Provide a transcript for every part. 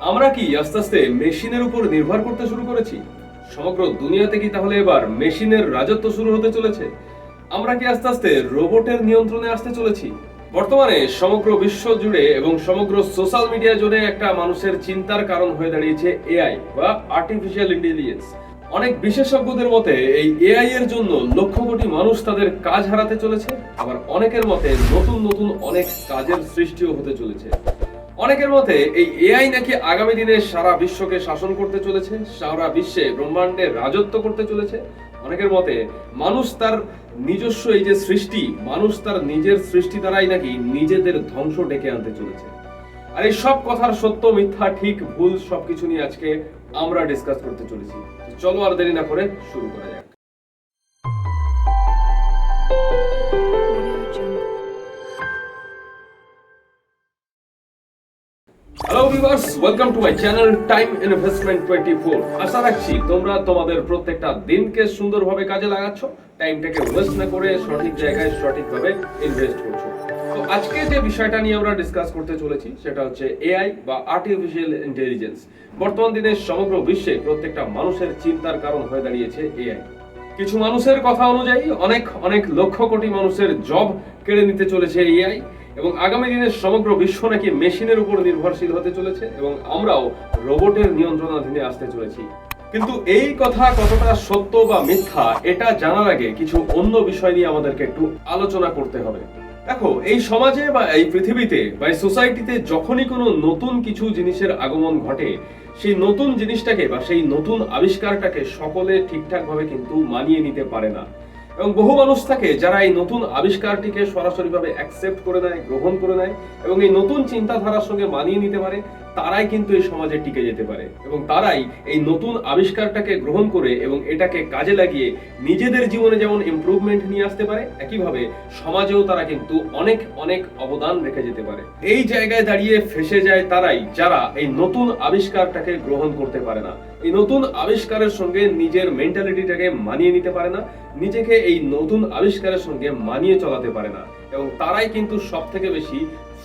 আমরা কি আস্তে আস্তে মেশিনের উপর নির্ভর করতে শুরু করেছি? সমগ্র দুনিয়াতে কি তাহলে এবার মেশিনের রাজত্ব শুরু হতে চলেছে? আমরা কি আস্তে আস্তে রোবটের নিয়ন্ত্রণে আসতে চলেছি? বর্তমানে সমগ্র বিশ্ব জুড়ে এবং সমগ্র সোশ্যাল মিডিয়া জুড়ে একটা মানুষের চিন্তার কারণ হয়ে দাঁড়িয়েছে এআই বা আর্টিফিশিয়াল ইন্টেলিজেন্স। অনেক বিশেষজ্ঞদের মতে এই এআই এর জন্য লক্ষ কোটি মানুষ তাদের কাজ হারাতে চলেছে, আবার অনেকের মতে নতুন নতুন অনেক কাজের সৃষ্টিও হতে চলেছে। অনেকের মতে এই এআই নাকি আগামী দিনে সারা বিশ্বকে শাসন করতে চলেছে, সারা বিশ্বে ব্রহ্মাণ্ডে রাজত্ব করতে চলেছে। অনেকের মতে মানুষ তার নিজস্ব এই যে সৃষ্টি, মানুষ তার নিজের সৃষ্টি দ্বারাই নাকি নিজেদের ধ্বংস ডেকে আনতে চলেছে। আর এই সব কথার সত্য মিথ্যা ঠিক ভুল সবকিছু নিয়ে আজকে আমরা ডিসকাস করতে চলেছি। চলো আর দেরি না করে শুরু করা যাক। Hello viewers, welcome to my channel time investment 24। আশা রাখছি তোমরা তোমাদের প্রত্যেকটা দিনকে সুন্দরভাবে কাজে লাগাচ্ছ, টাইমটাকে ওয়েস্ট না করে সঠিক জায়গায় সঠিকভাবে ইনভেস্ট করছো। তো আজকে যে বিষয়টা নিয়ে আমরা ডিসকাস করতে চলেছি সেটা হচ্ছে এআই বা আর্টিফিশিয়াল ইন্টেলিজেন্স। বর্তমান দিনে সমগ্র বিশ্বে প্রত্যেকটা মানুষের চিন্তার কারণ হয়ে দাঁড়িয়েছে এআই। কিছু মানুষের কথা অনুযায়ী অনেক অনেক লক্ষ কোটি মানুষের জব কেড়ে নিতে চলেছে এআই, এবং আগামী দিনে সমগ্র বিশ্ব নাকি মেশিনের উপর নির্ভরশীল হতে চলেছে এবং আমরাও রোবটের নিয়ন্ত্রণাধীনে আসতে চলেছি। কিন্তু এই কথা কতটা সত্য বা মিথ্যা এটা জানার আগে কিছু অন্য বিষয় নিয়ে আমাদেরকে একটু আলোচনা করতে হবে। দেখো, এই সমাজে বা এই পৃথিবীতে বা এই সোসাইটিতে যখনই কোনো নতুন কিছু জিনিসের আগমন ঘটে, সেই নতুন জিনিসটাকে বা সেই নতুন আবিষ্কারটাকে সকলে ঠিকঠাকভাবে কিন্তু মানিয়ে নিতে পারে না। এবং বহু মানুষ থাকে যারা এই নতুন আবিষ্কারটিকে সরাসরিভাবে অ্যাকসেপ্ট করে নেয়, গ্রহণ করে নেয় এবং এই নতুন চিন্তাধারার সঙ্গে মানিয়ে নিতে পারে। তারাই কিন্তু এই সমাজে টিকে যেতে পারে এবং তারাই এই নতুন আবিষ্কারটাকে গ্রহণ করে এবং এটাকে কাজে লাগিয়ে নিজেদের জীবনে যেমন ইমপ্রুভমেন্ট নিয়ে আসতে পারে, একইভাবে সমাজেও তারা কিন্তু অনেক অনেক অবদান রেখে যেতে পারে। এই জায়গায় দাঁড়িয়ে ফেঁসে যায় তারাই যারা এই নতুন আবিষ্কারটাকে গ্রহণ করতে পারে না, এই নতুন আবিষ্কারের সঙ্গে নিজের মেন্টালিটিটাকে মানিয়ে নিতে পারে না, নিজেকে এই নতুন আবিষ্কারের সঙ্গে মানিয়ে চলাতে পারে না, এবং তারাই কিন্তু সব থেকে বেশি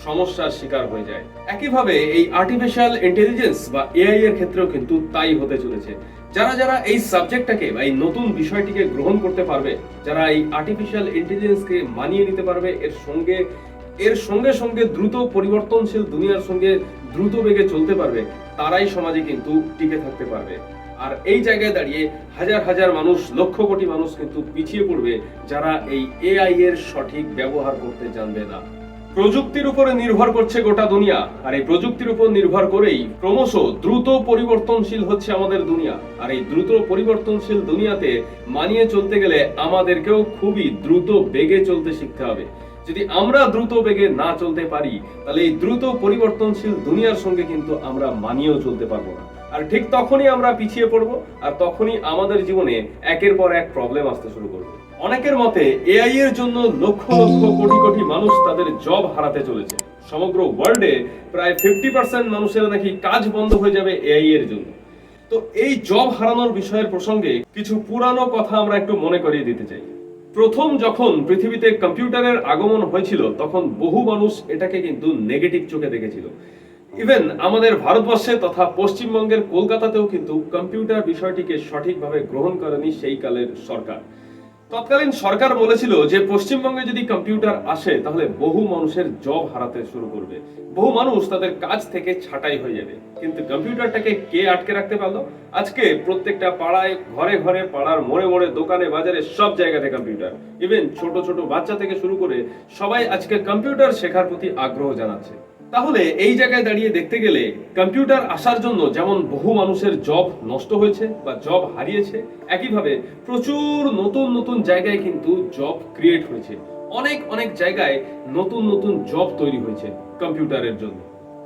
সমস্যার শিকার হয়ে যায়। একইভাবে এই আর্টিফিশিয়াল ইন্টেলিজেন্স বা এআই এর ক্ষেত্রেও কিন্তু তাই হতে চলেছে। যারা যারা এই সাবজেক্টটাকে বা এই নতুন বিষয়টিকে গ্রহণ করতে পারবে, যারা এই আর্টিফিশিয়াল ইন্টেলিজেন্সকে মানিয়ে নিতে পারবে, এর সঙ্গে সঙ্গে দ্রুত পরিবর্তনশীল দুনিয়ার সঙ্গে দ্রুত বেগে চলতে পারবে, তারাই সমাজে কিন্তু টিকে থাকতে পারবে। আর এই জায়গায় দাঁড়িয়ে হাজার হাজার মানুষ, লক্ষ কোটি মানুষ কিন্তু পিছিয়ে পড়বে যারা এই এআই এর সঠিক ব্যবহার করতে জানবে না। প্রযুক্তির উপরে নির্ভর করছে গোটা দুনিয়া, আর এই প্রযুক্তির উপর নির্ভর করেই ক্রমশ দ্রুত পরিবর্তনশীল হচ্ছে আমাদের দুনিয়া। আর এই দ্রুত পরিবর্তনশীল দুনিয়াতে মানিয়ে চলতে গেলে আমাদেরকেও খুবই দ্রুত বেগে চলতে শিখতে হবে। যদি আমরা দ্রুত বেগে না চলতে পারি, তাহলে এই দ্রুত পরিবর্তনশীল দুনিয়ার সঙ্গে কিন্তু আমরা মানিয়েও চলতে পারবো না। আর ঠিক তখনই আমরা পিছিয়ে পড়বো, আর তখনই আমাদের জীবনে একের পর এক প্রবলেম আসতে শুরু করবে। অনেকের মতে এআই এর জন্য লক্ষ লক্ষ কোটি কোটি মানুষ তাদের জব হারাতে চলেছে। সমগ্র ওয়ার্ল্ডে প্রায় 50% মানুষের নাকি কাজ বন্ধ হয়ে যাবে এআই এর জন্য। তো এই জব হারানোর বিষয়ের প্রসঙ্গে কিছু পুরানো কথা আমরা একটু মনে করিয়ে দিতে চাই। প্রথম যখন পৃথিবীতে কম্পিউটারের আগমন হয়েছিল, তখন বহু মানুষ এটাকে কিন্তু নেগেটিভ চোখে দেখেছিল। ইভেন আমাদের ভারতবর্ষে তথা পশ্চিমবঙ্গের কলকাতাতেও কিন্তু কম্পিউটার বিষয়টিকে সঠিকভাবে গ্রহণ করেনি সেই কালের সরকার। তৎকালীন সরকার বলেছিল যে পশ্চিমবঙ্গে যদি কম্পিউটার আসে তাহলে বহু মানুষের জব হারাতে শুরু করবে, বহু মানুষ তাদের কাজ থেকে ছাঁটাই হয়ে যাবে। কিন্তু কম্পিউটারটাকে কে আটকে রাখতে পারলো? আজকে প্রত্যেকটা পাড়ায়, ঘরে ঘরে, পাড়ার মোড়ে মোড়ে, দোকানে, বাজারে সব জায়গাতে কম্পিউটার। ইভেন ছোট ছোট বাচ্চা থেকে শুরু করে সবাই আজকে কম্পিউটার শেখার প্রতি আগ্রহ জানাচ্ছে। তাহলে এই জায়গায় দাঁড়িয়ে দেখতে গেলে কম্পিউটার আসার জন্য যেমন বহু মানুষের জব নষ্ট হয়েছে বা জব হারিয়েছে, একইভাবে প্রচুর নতুন নতুন জায়গায় কিন্তু জব ক্রিয়েট হয়েছে। অনেক অনেক জায়গায় নতুন নতুন জব তৈরি হয়েছে কম্পিউটারের জন্য।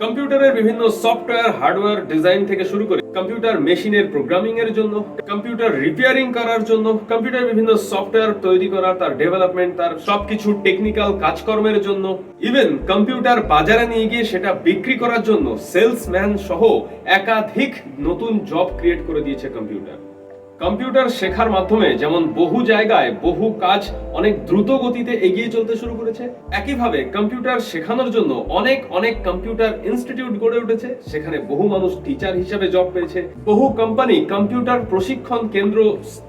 কম্পিউটারের বিভিন্ন সফটওয়্যার, হার্ডওয়্যার ডিজাইন থেকে শুরু করে কম্পিউটার মেশিনের প্রোগ্রামিং এর জন্য, কম্পিউটার রিপেয়ারিং করার জন্য, কম্পিউটার বিভিন্ন সফটওয়্যার তৈরি করা, তার ডেভেলপমেন্ট, তার সবকিছু টেকনিক্যাল কাজকর্মের জন্য, ইভেন কম্পিউটার বাজারে নিয়ে গিয়ে সেটা বিক্রি করার জন্য সেলসম্যান সহ একাধিক নতুন জব ক্রিয়েট করে দিয়েছে কম্পিউটার। কম্পিউটার শেখার মাধ্যমে যেমন বহু জায়গায় বহু কাজ অনেক দ্রুত গতিতে এগিয়ে চলতে শুরু করেছে, একইভাবে কম্পিউটার শেখানোর জন্য অনেক অনেক কম্পিউটার ইনস্টিটিউট গড়ে উঠেছে। সেখানে বহু মানুষ টিচার হিসেবে জব পেয়েছে, বহু কোম্পানি কম্পিউটার প্রশিক্ষণ কেন্দ্র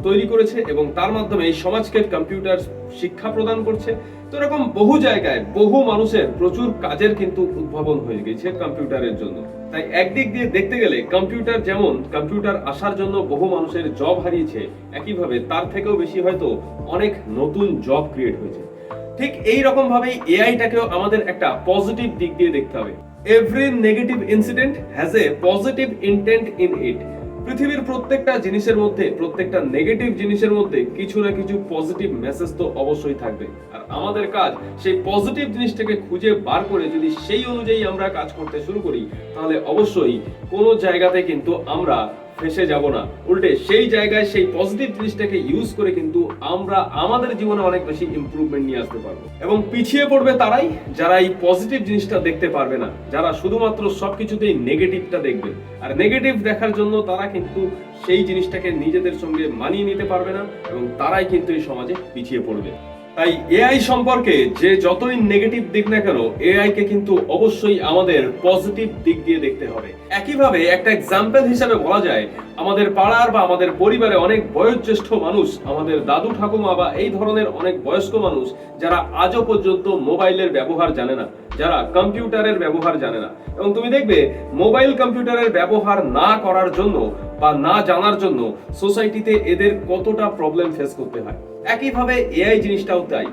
তৈরি করেছে এবং তার মাধ্যমে এই সমাজকে কম্পিউটার শিক্ষা প্রদান করছে। তো এরকম বহু জায়গায় বহু মানুষের প্রচুর কাজের কিন্তু উদ্ভাবন হয়ে গেছে কম্পিউটারের জন্য। তাই একদিক দিয়ে দেখতে গেলে কম্পিউটার যেমন কম্পিউটার আসার জন্য বহু মানুষের জব হারিয়েছে, একইভাবে তার থেকেও বেশি হয়তো অনেক নতুন জব ক্রিয়েট হয়েছে। ঠিক এই রকম ভাবেই এআইটাকেও আমাদের একটা পজিটিভ দিক দিয়ে দেখতে হবে। Every negative incident has a positive intent in it. পৃথিবীর প্রত্যেকটা জিনিসের মধ্যে, প্রত্যেকটা নেগেটিভ জিনিসের মধ্যে কিছু না কিছু পজিটিভ মেসেজ তো অবশ্যই থাকবে। আর আমাদের কাজ সেই পজিটিভ জিনিসটাকে খুঁজে বার করে যদি সেই অনুযায়ী আমরা কাজ করতে শুরু করি, তাহলে অবশ্যই কোনো জায়গাতে কিন্তু আমরা ফেসে যাব না। উল্টে সেই জায়গায় সেই পজিটিভ জিনিসটাকে ইউজ করে কিন্তু আমরা আমাদের জীবনে অনেক বেশি ইমপ্রুভমেন্ট নিয়ে আসতে পারবো। এবং পিছিয়ে পড়বে তারাই যারা এই পজিটিভ জিনিসটা দেখতে পারবে না, যারা শুধুমাত্র সবকিছুতেই নেগেটিভটা দেখবে। আর নেগেটিভ দেখার জন্য তারা কিন্তু সেই জিনিসটাকে নিজেদের সঙ্গে মানিয়ে নিতে পারবে না এবং তারাই কিন্তু এই সমাজে পিছিয়ে পড়বে। তাই এআই সম্পর্কে যে যতই নেগেটিভ দিক না কেন, এআই কে কিন্তু অবশ্যই আমাদের পজিটিভ দিক দিয়ে দেখতে হবে। একইভাবে একটা এক্সাম্পল হিসেবে বলা যায়, আমাদের পাড়ার বা আমাদের পরিবারে অনেক বয়োজ্যেষ্ঠ মানুষ, আমাদের দাদু ঠাকুমা বা এই ধরনের অনেক বয়স্ক মানুষ যারা আজও পর্যন্ত মোবাইলের ব্যবহার জানে না, যারা কম্পিউটারের ব্যবহার জানে না। এবং তুমি দেখবে মোবাইল কম্পিউটারের ব্যবহার না করার জন্য বা না জানার জন্য সোসাইটিতে এদের কতটা প্রবলেম ফেস করতে হয়। একইভাবে এআই জিনিসটাও তাই।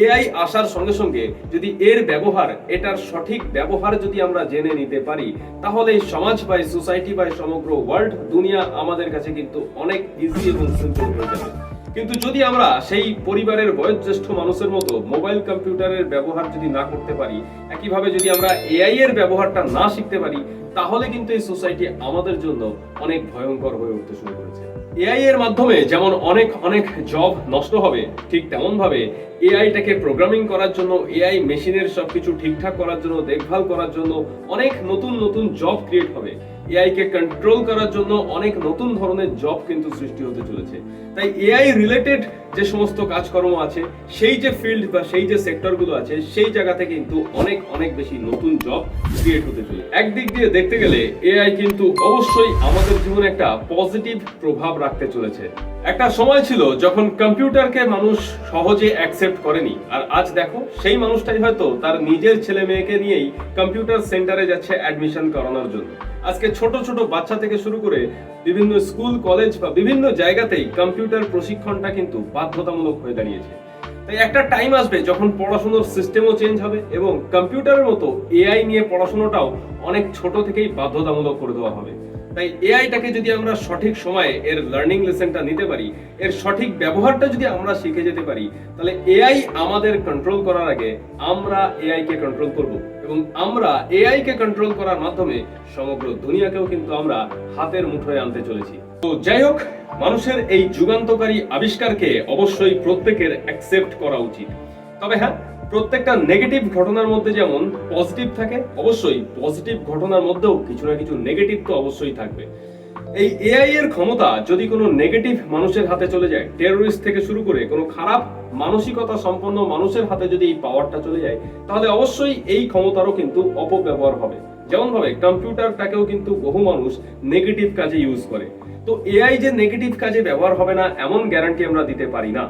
এআই আসার সঙ্গে সঙ্গে যদি এর ব্যবহার, এটার সঠিক ব্যবহার যদি আমরা জেনে নিতে পারি, তাহলে সমাজ বা সোসাইটি বা সমগ্র ওয়ার্ল্ড দুনিয়া আমাদের কাছে কিন্তু অনেক ইজি এবং সিম্পল হয়ে যাবে। কিন্তু যদি আমরা সেই পরিবারের বয়োজ্যেষ্ঠ মানুষের মতো মোবাইল কম্পিউটারের ব্যবহার যদি না করতে পারি, একইভাবে যদি আমরা এআই এর ব্যবহারটা না শিখতে পারি, তাহলে কিন্তু এই সোসাইটি আমাদের জন্য অনেক ভয়ঙ্কর হয়ে উঠতে শুরু করেছে। এআই এর মাধ্যমে যেমন অনেক অনেক জব নষ্ট হবে, ঠিক তেমন ভাবে এআইটাকে প্রোগ্রামিং করার জন্য, এআই মেশিনের সবকিছু ঠিকঠাক করার জন্য, দেখভাল করার জন্য অনেক নতুন নতুন জব ক্রিয়েট হবে। এআই কে কন্ট্রোল করার জন্য অনেক নতুন ধরনের জব কিন্তু সৃষ্টি হতে চলেছে। তাই এআই রিলেটেড যে সমস্ত কাজকর্ম আছে, সেই যে ফিল্ড বা সেই যে সেক্টরগুলো আছে, সেই জায়গাতে কিন্তু অনেক অনেক বেশি নতুন জব ক্রিয়েট হতে চলেছে। একদিক দিয়ে দেখতে গেলে এআই কিন্তু অবশ্যই আমাদের জীবনে একটা পজিটিভ প্রভাব রাখতে চলেছে। একটা সময় ছিল যখন কম্পিউটারকে মানুষ সহজে অ্যাকসেপ্ট করেনি, আর আজ দেখো সেই মানুষটাই হয়তো তার নিজের ছেলে মেয়েকে নিয়েই কম্পিউটার সেন্টারে যাচ্ছে অ্যাডমিশন করানোর জন্য। আজকে ছোট ছোট বাচ্চা থেকে শুরু করে বিভিন্ন স্কুল, কলেজ বা বিভিন্ন জায়গাতেই কম্পিউটার প্রশিক্ষণটা কিন্তু বাধ্যতামূলক হয়ে দাঁড়িয়েছে। তাই একটা টাইম আসবে যখন পড়াশোনার সিস্টেমও চেঞ্জ হবে এবং কম্পিউটারের মতো এআই নিয়ে পড়াশোনাটাও অনেক ছোট থেকেই বাধ্যতামূলক করে দেওয়া হবে। তাই এআইটাকে যদি আমরা সঠিক সময়ে এর লার্নিং লেসনটা নিতে পারি, এর সঠিক ব্যবহারটা যদি আমরা শিখে যেতে পারি, তাহলে এআই আমাদের কন্ট্রোল করার আগে আমরা এআই কে কন্ট্রোল করব এবং আমরা এআই কে কন্ট্রোল করার মাধ্যমে সমগ্র দুনিয়াকেও কিন্তু আমরা হাতের মুঠোয় আনতে চলেছি। তো যাই হোক, মানুষের এই যুগান্তকারী আবিষ্কারকে অবশ্যই প্রত্যেকের অ্যাকসেপ্ট করা উচিত। তবে হ্যাঁ, প্রত্যেকটা নেগেটিভ ঘটনার মধ্যে যেমন পজিটিভ থাকে, অবশ্যই পজিটিভ ঘটনার মধ্যেও কিছু না কিছু নেগেটিভ তো অবশ্যই থাকবে। এই এআই এর ক্ষমতা যদি কোনো নেগেটিভ মানুষের হাতে চলে যায়, টেররিস্ট থেকে শুরু করে কোনো খারাপ মানসিকতা সম্পন্ন মানুষের হাতে যদি এই পাওয়ারটা চলে যায়, তাহলে অবশ্যই এই ক্ষমতারও কিন্তু অপব্যবহার হবে। যেমন ভাবে কম্পিউটারটাকেও কিন্তু বহু মানুষ নেগেটিভ কাজে ইউজ করে। তো এআই যে নেগেটিভ কাজে ব্যবহার হবে না এমন গ্যারান্টি আমরা দিতে পারি না।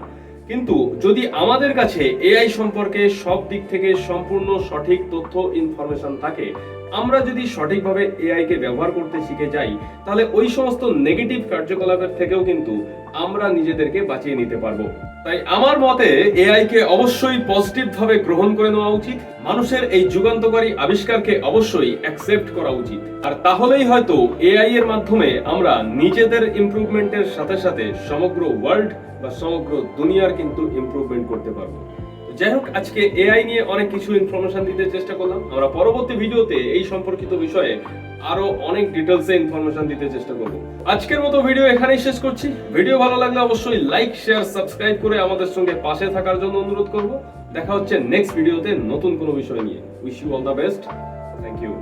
কিন্তু যদি আমাদের কাছে এআই সম্পর্কে সব দিক থেকে সম্পূর্ণ সঠিক তথ্য, ইনফরমেশন থাকে, আমরা যদি সঠিকভাবে এআই কে ব্যবহার করতে শিখে যাই, তাহলে ওই সমস্ত নেগেটিভ কার্যকলাপের থেকেও কিন্তু আমরা নিজেদেরকে বাঁচিয়ে নিতে পারবো। তাই আমার মতে এআই কে অবশ্যই পজিটিভ ভাবে গ্রহণ করে নেওয়া উচিত। মানুষের এই যুগান্তকারী আবিষ্কারকে অবশ্যই অ্যাকসেপ্ট করা উচিত। আর তাহলেই হয়তো এআই এর মাধ্যমে আমরা নিজেদের ইমপ্রুভমেন্টের সাথে সাথে সমগ্র ওয়ার্ল্ড বা সমগ্র দুনিয়ার কিন্তু ইমপ্রুভমেন্ট করতে পারবো। যাই হোক, আজকে এআই নিয়ে অনেক কিছু ইনফরমেশন দিতে চেষ্টা করলাম। আমরা পরবর্তী ভিডিওতে এই সম্পর্কিত বিষয়ে আরো অনেক ডিটেলসে ইনফরমেশন দিতে চেষ্টা করব। আজকের মতো ভিডিও এখানেই শেষ করছি। ভিডিও ভালো লাগলে অবশ্যই লাইক, শেয়ার, সাবস্ক্রাইব করে আমাদের সঙ্গে পাশে থাকার জন্য অনুরোধ করব। দেখা হচ্ছে নেক্সট ভিডিওতে নতুন কোনো বিষয় নিয়ে। Wish you all the best. Thank you.